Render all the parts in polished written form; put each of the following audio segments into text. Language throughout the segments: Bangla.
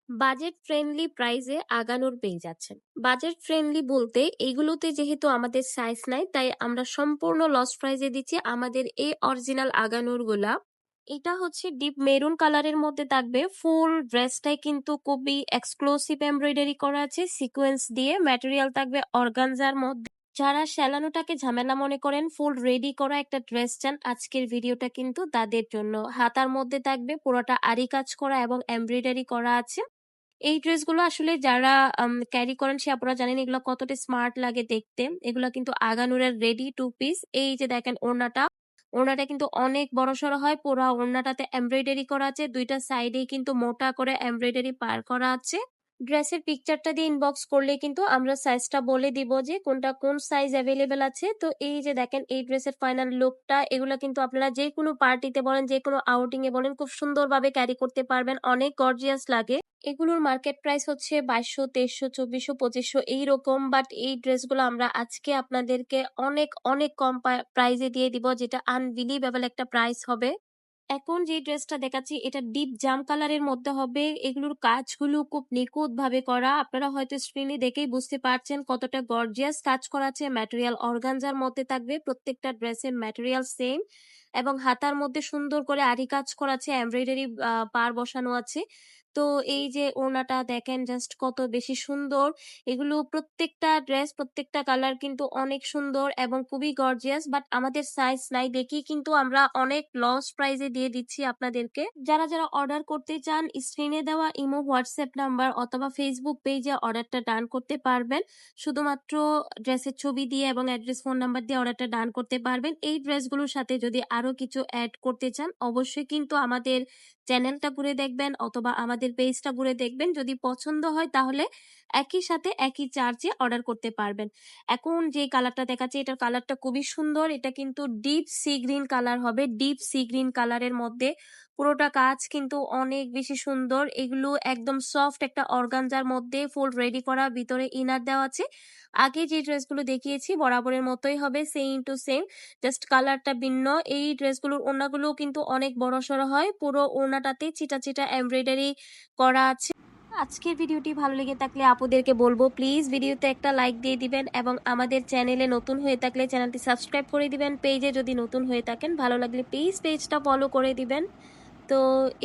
বাজেট ফ্রেন্ডলি প্রাইসে আগানোর পেয়ে যাচ্ছেন। বাজেট ফ্রেন্ডলি বলতে এগুলোতে যেহেতু আমাদের সাইজ নাই, তাই আমরা সম্পূর্ণ লস প্রাইসে দিচ্ছি আমাদের এই অরিজিনাল আগানোর গুলা। এটা হচ্ছে ডিপ মেরুন কালারের মধ্যে থাকবে। ফুল ড্রেসটাই কিন্তু খুবই এক্সক্লুসিভ এমব্রয়ডারি করা আছে সিকোয়েন্স দিয়ে। ম্যাটেরিয়াল থাকবে অর্গানজার মধ্যে। যারা সেলানোটাকে ঝামেলা মনে করেন, ফুল রেডি করা একটা ড্রেস চান, আজকের ভিডিওটা কিন্তু তাদের জন্য। হাতার মধ্যে থাকবে পুরোটা আরি কাজ করা এবং এমব্রয়ডারি করা আছে। এই ড্রেসগুলো আসলে যারা ক্যারি করেন সে আপনারা জানেন এগুলো কতটা স্মার্ট লাগে দেখতে। এগুলো কিন্তু আগানুরের রেডি টু পিস। এই যে দেখেন ওড়নাটা, ওড়নাটা কিন্তু অনেক বড়সড় হয়। পুরো ওড়নাটাতে এমব্রয়ডারি করা আছে, দুইটা সাইডেই কিন্তু মোটা করে এমব্রয়ডারি পার করা আছে। ড্রেসের পিকচারটা দিয়ে ইনবক্স করলে কিন্তু আমরা সাইজটা বলে দিব যে কোনটা কোন সাইজ অ্যাভেলেবেল আছে। তো এই যে দেখেন এই ড্রেসের ফাইনাল লুকটা। এগুলো কিন্তু আপনারা যে কোনো পার্টিতে বলেন, যে কোনো আউটিং এ বলেন, খুব সুন্দরভাবে ক্যারি করতে পারবেন, অনেক গর্জিয়াস লাগে। এগুলোর মার্কেট প্রাইস হচ্ছে 2200, 2300, 2400, 2500 এইরকম। বাট এই ড্রেসগুলো আমরা আজকে আপনাদেরকে অনেক অনেক কম প্রাইসে দিয়ে দিব, যেটা আনবিলিভেবল একটা প্রাইস হবে। এখন যে ড্রেসটা দেখাচ্ছি এটা ডিপ জাম কালারের মধ্যে হবে। এগুলোর কাজগুলো খুব নিখুঁত ভাবে করা। আপনারা হয়তো স্ক্রিনে দেখেই বুঝতে পারছেন কতটা গর্জিয়াস কাজ করা আছে। ম্যাটেরিয়াল অর্গানজার মধ্যে থাকবে, প্রত্যেকটা ড্রেসের ম্যাটেরিয়াল সেম। এবং হাতার মধ্যে সুন্দর করে আরি কাজ করা আছে, এমব্রয়ডারি পার বসানো আছে। তো এই যে ওড়নাটা দেখেন জাস্ট কত বেশি সুন্দর। এগুলো প্রত্যেকটা ড্রেস, প্রত্যেকটা কালার কিন্তু অনেক সুন্দর এবং খুবই গর্জিয়াস। বাট আমাদের সাইজ নাই দেখি কিন্তু আমরা অনেক লস প্রাইসে দিয়ে দিচ্ছি আপনাদেরকে। যারা যারা অর্ডার করতে চান স্ক্রিনে দেওয়া ইমো, হোয়াটসঅ্যাপ নাম্বার অথবা ফেসবুক পেজে অর্ডারটা ডান করতে পারবেন। শুধুমাত্র ড্রেসের ছবি দিয়ে এবং অ্যাড্রেস, ফোন নাম্বার দিয়ে অর্ডারটা ডান করতে পারবেন। এই ড্রেসগুলোর সাথে যদি আরো কিছু অ্যাড করতে চান অবশ্যই কিন্তু আমাদের চ্যানেলটা ঘুরে দেখবেন অথবা আমাদের পেজটা ঘুরে দেখবেন। যদি পছন্দ হয় তাহলে একই সাথে একই চার্জে অর্ডার করতে পারবেন। এখন যে কালারটা দেখাচ্ছে এটার কালারটা খুবই সুন্দর। এটা কিন্তু ডিপ সি গ্রিন কালার হবে। ডিপ সি গ্রিন কালারের মধ্যে পুরোটা কাজ কিন্তু অনেক বেশি সুন্দর। এগুলো একদম সফট একটা অর্গানজার মধ্যে ফুল রেডি করা, ভিতরে ইনার দেওয়া আছে। আগে যে ড্রেসগুলো দেখিয়েছি বরাবরের মতোই হবে, সেম টু সেম, জাস্ট কালারটা ভিন্ন। এই ড্রেসগুলোর ওড়নাগুলো কিন্তু অনেক বড়সড় হয়, পুরো ওড়নাটাতে চিটা চিটা এমব্রয়ডারি করা আছে। আজকের ভিডিওটি ভালো লেগে থাকলে আপুদেরকে বলবো প্লিজ ভিডিওতে একটা লাইক দিয়ে দিবেন এবং আমাদের চ্যানেলে নতুন হয়ে থাকলে চ্যানেলটি সাবস্ক্রাইব করে দিবেন। পেজে যদি নতুন হয়ে থাকেন, ভালো লাগলে প্লিজ পেজটা ফলো করে দিবেন। তো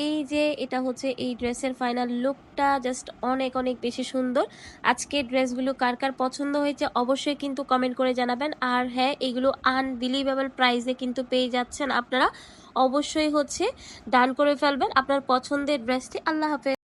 এই যে এটা হচ্ছে এই ড্রেসের ফাইনাল লুকটা, জাস্ট অনেক অনেক বেশি সুন্দর। আজকের ড্রেসগুলো কার কার পছন্দ হয়েছে অবশ্যই কিন্তু কমেন্ট করে জানাবেন। আর হ্যাঁ, এগুলো আনবিলিভেবল প্রাইসে কিন্তু পেয়ে যাচ্ছেন আপনারা। অবশ্যই হচ্ছে ডান করে ফেলবেন আপনার পছন্দের ড্রেসটি। আল্লাহ হাফেজ।